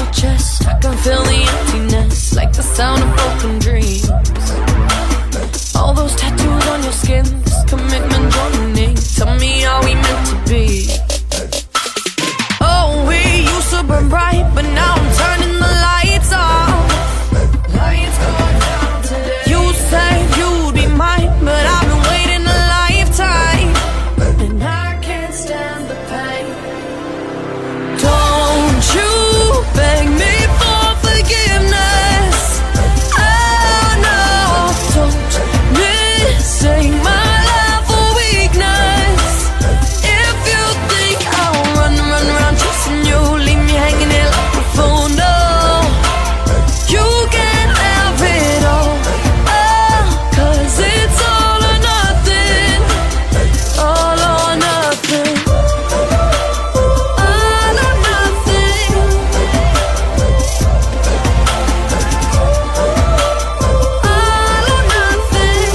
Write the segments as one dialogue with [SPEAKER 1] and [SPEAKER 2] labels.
[SPEAKER 1] my chest, I can feel the emptiness, like the sound of broken dreams. All those tattoos on your skin, this commitment joining. Tell me, are we meant to be? Oh, we used to burn bright, but now I'm turning the lights off. Lights go down today. You said you'd be mine, but I've been waiting a lifetime, and I can't stand the pain. Don't you beg me for forgiveness. Oh no, don't mistake my love for weakness. If you think I'll run around chasing you, leave me hanging here like a fool, no. You can't have it all, oh, 'cause it's all or nothing. All or nothing. All or nothing. All or nothing.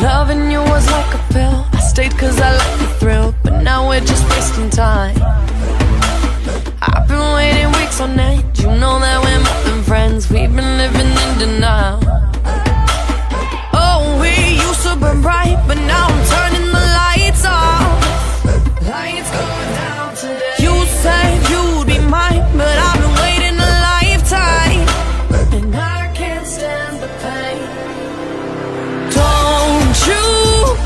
[SPEAKER 1] Loving you was like a pill. I stayed 'cause I like the thrill, but now we're just wasting time. I've been waiting weeks on end. You know that we're more than friends. We've been living in denial. Oh, we used to burn bright, but now I'm turning the lights off. Lights go down today. You said you'd be mine, but I've been waiting a lifetime, and I can't stand the pain. Don't you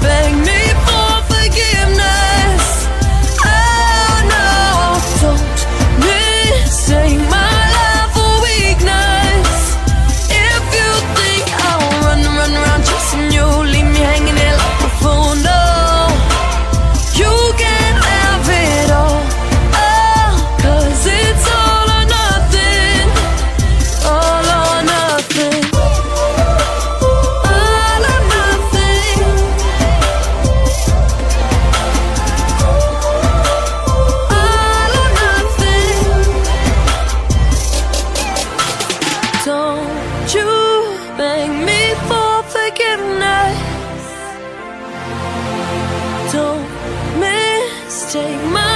[SPEAKER 1] beg me for forgiveness. Oh no, don't mistake my love for weakness. If you think I'll run around chasing you, leave me hanging here like a fool, no. You can't have it all, oh, 'cause it's all or nothing. All or nothing. All or nothing. All or nothing. Don't you beg me for forgiveness. Don't mistake my